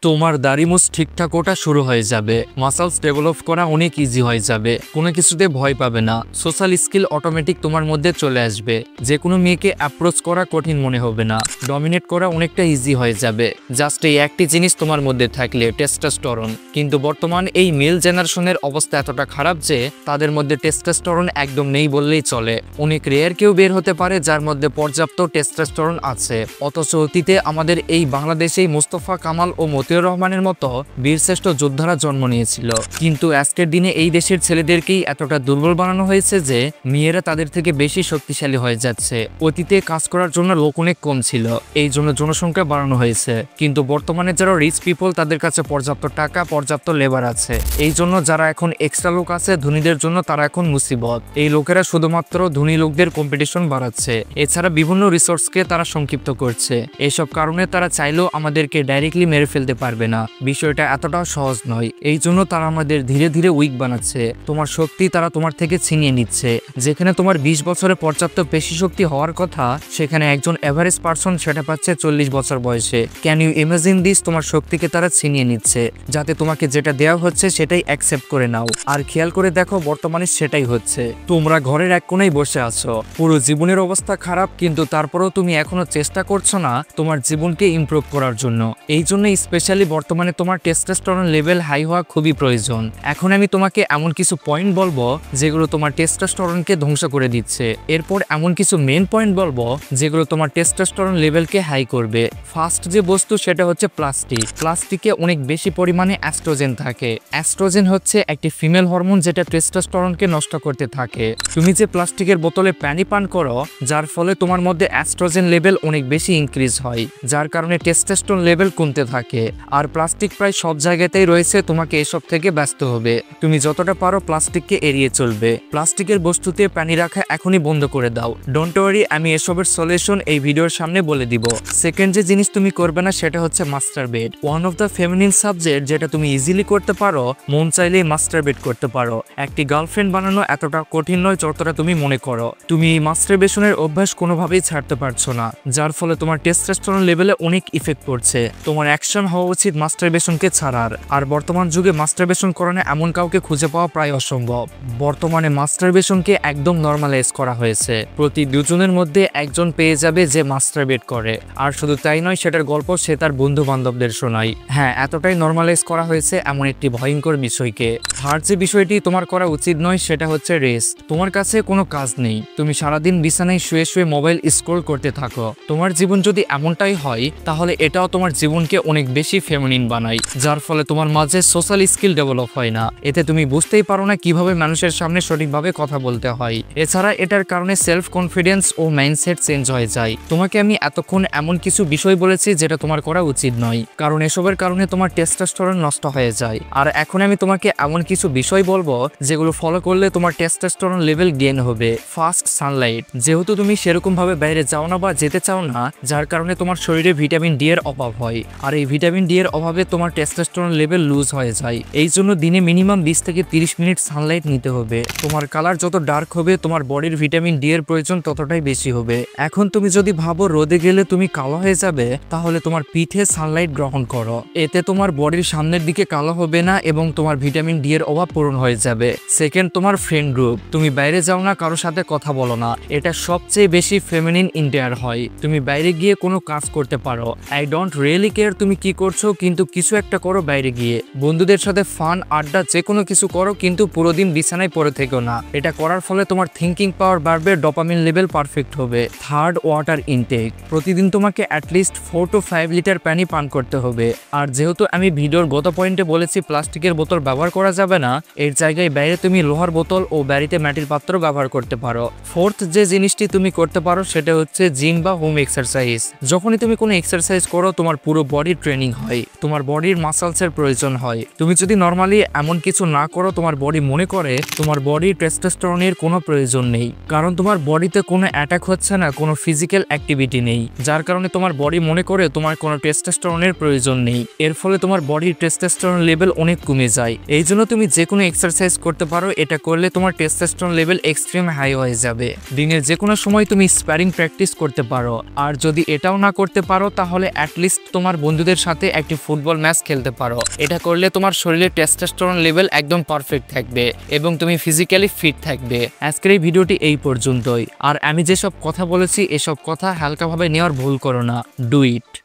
তোমার দাড়ি মুছ ঠিকঠাক ওটা শুরু হয়ে যাবে, মাসলস ডেভেলপ করা অনেক ইজি হয়ে যাবে, কোনো কিছুতে ভয় পাবে না, সোশ্যাল স্কিল অটোমেটিক তোমার মধ্যে চলে আসবে, যে কোনো মেয়েকে অ্যাপ্রোচ করা কঠিন মনে হবে না, ডমিনেট করা অনেকটা ইজি হয়ে যাবে। জাস্ট এই একটি জিনিস তোমার মধ্যে থাকলে, টেস্টোস্টেরন। কিন্তু বর্তমান এই মেল জেনারেশনের অবস্থা এতটা খারাপ যে তাদের মধ্যে টেস্টোস্টেরন একদম নেই বললেই চলে। অনেক রেয়ার কেউ বের হতে পারে যার মধ্যে পর্যাপ্ত টেস্টোস্টেরন আছে। অথচ অতীতে আমাদের এই বাংলাদেশেই মোস্তফা কামাল ও মতিউর রহমানের মতো বীরশ্রেষ্ঠ যোদ্ধারা জন্ম নিয়েছিল। কিন্তু আজকের দিনে এই দেশের ছেলেদেরকেই এতটা দুর্বল বানানো হয়েছে যে মেয়েরা তাদের থেকে বেশি শক্তিশালী হয়ে যাচ্ছে। অতীতে কাজ করার জন্য লোক অনেক কম ছিল, এই জন্য জনসংখ্যা বাড়ানো হয়েছে। কিন্তু বর্তমানে যারা রিচ পিপল তাদের কাছে পর্যাপ্ত টাকা, পর্যাপ্ত লেবার আছে, এই জন্য যারা এখন এক্সট্রা লোক আছে ধনীদের জন্য তারা এখন মুসিবত। এই লোকেরা শুধুমাত্র ধনী লোকদের কম্পিটিশন বাড়াচ্ছে, এছাড়া বিভিন্ন রিসোর্সকে তারা সংক্ষিপ্ত করছে। এইসব কারণে তারা চাইলেও আমাদেরকে ডাইরেক্টলি মেরে ফেলতে পারবে না। বিষয়টা এতটাও সহজ নয়, এই জন্য তারা আমাদের ধীরে ধীরে উইক বানাচ্ছে। তোমার শক্তি তারা তোমার থেকে ছিনিয়ে নিচ্ছে। যেখানে তোমার 20 বছরে পর্যাপ্ত পেশি শক্তি হওয়ার কথা, সেখানে একজন এভারেজ পারসন সেটা পাচ্ছে 40 বছর বয়সে। Can you imagine this? তোমার শক্তিকে তারা ছিনিয়ে নিচ্ছে, যাতে তোমাকে যেটা দেওয়া হচ্ছে সেটাই অ্যাকসেপ্ট করে নাও। আর খেয়াল করে দেখো, বর্তমানে সেটাই হচ্ছে। তোমরা ঘরের এক কোণায় বসে আছো, পুরো জীবনের অবস্থা খারাপ, কিন্তু তারপরেও তুমি এখনো চেষ্টা করছো না তোমার জীবনকে ইমপ্রুভ করার জন্য। এই জন্য স্পেশালি বর্তমানে তোমার টেস্টোস্টেরন লেভেল হাই হওয়া খুবই প্রয়োজন। এখন আমি তোমাকে এমন কিছু পয়েন্ট বলবো যেগুলো তোমার টেস্টোস্টেরনকে ধ্বংস করে দিচ্ছে। এরপর এমন কিছু মেন পয়েন্ট বলবো যেগুলো তোমার টেস্টোস্টেরন লেভেলকে হাই করবে। ফার্স্ট যে বস্তু সেটা হচ্ছে প্লাস্টিক। প্লাস্টিকে অনেক বেশি পরিমাণে অ্যাস্ট্রোজেন থাকে। অ্যাস্ট্রোজেন হচ্ছে একটি ফিমেল হরমোন যেটা টেস্টোস্টেরনকে নষ্ট করতে থাকে। তুমি যে প্লাস্টিকের বোতলে পানি পান করো, যার ফলে তোমার মধ্যে অ্যাস্ট্রোজেন লেভেল অনেক বেশি ইনক্রিজ হয়, যার কারণে টেস্টোস্টেরন লেভেল কমতে থাকে। আর প্লাস্টিক প্রায় সব জায়গাতেই রয়েছে, তোমাকে এসব থেকে ব্যস্ত হবে। তুমি যতটা পারো প্লাস্টিককে এড়িয়ে চলবে। প্লাস্টিকের বস্তুতে পানি রাখা এখনই বন্ধ করে দাও। ডোন্ট ওয়ারি, আমি এসবের সলিউশন এই ভিডিওর সামনে বলে দিব। সেকেন্ড যে জিনিস তুমি করবে না সেটা হচ্ছে masturbate. One of the feminine subject যেটা তুমি ইজিলি করতে পারো, মন চাইলেই মাস্টারবেট করতে পারো। একটি গার্লফ্রেন্ড বানানো এতটা কঠিন নয় যতটা তুমি মনে করো। তুমি এই মাস্টারবেশনের অভ্যাস কোনোভাবেই ছাড়তে পারছো না, যার ফলে তোমার টেস্টোস্টেরন লেভেলে অনেক ইফেক্ট পড়ছে। তোমার অ্যাকশন হওয়া উচিত মাস্টারবেশনকে ছাড়ার। আর বর্তমান যুগে মাস্টারবেশন করানো এমন কাউকে খুঁজে পাওয়া প্রায় অসম্ভব। বর্তমানে মাস্টারবেশনকে একদম নর্মালাইজ করা হয়েছে। প্রতি দুজনের মধ্যে একজন পেয়ে যাবে যে মাস্টারবেট করে। আর শুধু তাই নয়, সেটার গল্প সে তার বন্ধু বান্ধবদের শোনায়। হ্যাঁ, এতটাই নর্মালাইজ করা হয়েছে এমন একটি ভয়ঙ্কর বিষয়কে। থার্ড যে বিষয়টি তোমার করা উচিত নয় সেটা হচ্ছে রেস্ট। তোমার কাছে কোনো কাজ নেই, তুমি সারাদিন বিছানায় শুয়ে শুয়ে মোবাইল স্ক্রল করতে থাকো। তোমার জীবন যদি এমনটাই হয়, তাহলে এটাও তোমার জীবনকে অনেক বেশি ফেমিনিন বানায়, যার ফলে তোমার মাঝে সোশ্যাল স্কিল ডেভেলপ হয় না। এতে তুমি বুঝতেই পারো না কিভাবে মানুষের সামনে সঠিকভাবে কথা বলতে হয়। এছাড়া এটার কারণে সেলফ কনফিডেন্স ও মাইন্ডসেট চেঞ্জ হয়ে যায়। তোমাকে আমি এতক্ষণ এমন কিছু বিষয় বলেছি যেটা তোমার করা উচিত নয়, কারণ এসবের কারণে তোমার টেস্টোস্টেরন নষ্ট হয়ে যায়। আর এখন আমি তোমাকে এমন কিছু বিষয় বলবো যেগুলো ফলো করলে তোমার টেস্টোস্টেরন লেভেল গেইন হবে। First, Sunlight. যেহেতু তুমি সেরকম ভাবে বাইরে যাও না বা যেতে চাও না, যার কারণে তোমার শরীরে ভিটামিন ডি এর অভাব হয়। আর এই ভিটামিন ডি এর অভাবে তোমার টেস্টোস্টেরন লেভেল লুজ হয়ে যায়। এই জন্য দিনে মিনিমাম 20 থেকে 30 মিনিট সানলাইট নিতে হবে। তোমার কালার যত ডার্ক হবে, তোমার বডির ভিটামিন ডি এর প্রয়োজন ততটাই বেশি হবে। এখন তুমি যদি ভাবো রোদে গেলে তুমি কালো হয়ে যাবে, তাহলে তোমার পিঠে সানলাইট গ্রহণ করো। এতে তোমার বডির সামনের দিকে কালো হবে না এবং তোমার ভিটামিন ডি এর অভাব পূরণ হয়ে যাবে। সেকেন্ড, তোমার ফ্রেন্ড গ্রুপ। তুমি বাইরে যাও না, কারোর সাথে কথা বলো না, এটা সবচেয়ে বেশি ফেমিনিন ইন্টায়ার হয়। তুমি বাইরে গিয়ে কোনো কাজ করতে পারো। আই ডোন্ট রিয়েলি কেয়ার তুমি কি করছো, কিন্তু কিছু একটা করো বাইরে গিয়ে। বন্ধুদের সাথে ফান, আড্ডা, যে কোনো কিছু করো, কিন্তু পুরো দিন বিছানায় পড়ে থেকো না। এটা করার ফলে তোমার থিঙ্কিং পাওয়ার বাড়বে, ডোপামিন লেভেল পারফেক্ট হবে। Third, water intact. প্রতিদিন তোমাকে অ্যাটলিস্ট 4 to 5 লিটার পানি পান করতে হবে। আর যেহেতু আমি ভিডিওর গত পয়েন্টে বলেছি প্লাস্টিকের বোতল ব্যবহার করা যাবে না, এর জায়গায় বাইরে তুমি লোহার বোতল ও বাড়িতে মাটির পাত্র ব্যবহার করতে পারো। ফোর্থ যে জিনিসটি তুমি করতে পারো সেটা হচ্ছে জিম বা হোম এক্সারসাইজ। যখনই তুমি কোনো এক্সারসাইজ করো, তোমার পুরো বডির ট্রেনিং হয়, তোমার বডির মাসলসের প্রয়োজন হয়। তুমি যদি নর্মালি এমন কিছু না করো, তোমার বডি মনে করে তোমার বডির টেস্টোস্টেরনের কোনো প্রয়োজন নেই, কারণ তোমার বডিতে কোনো অ্যাটাক হচ্ছে না, কোনো ফিজিক্যাল অ্যাক্টিভিটি নেই, যার কারণে তোমার বডি মনে করে তোমার কোনো টেস্টোস্টেরনের প্রয়োজন নেই। এর ফলে তোমার বডির টেস্টোস্টেরন লেভেল অনেক কমে যায়। এই জন্য তুমি যে কোনো এক্সারসাইজ করতে পারো, এটা করলে তোমার টেস্টোস্টেরন লেভেল এক্সট্রিম হাই হয়ে যাবে। দিনের যে কোনো সময় তুমি স্প্যারিং প্র্যাকটিস করতে পারো। আর যদি এটাও না করতে পারো, তাহলে অ্যাটলিস্ট তোমার বন্ধুদের সাথে একটি ফুটবল ম্যাচ খেলতে পারো। এটা করলে তোমার শরীরে টেস্টোস্টেরন লেভেল একদম পারফেক্ট থাকবে এবং তুমি ফিজিক্যালি ফিট থাকবে। আজকের এই ভিডিওটি এই পর্যন্তই। আর আমি যেসব কথা বলেছি এসব কথা হালকাভাবে নেওয়ার ভুল করো না। Do it.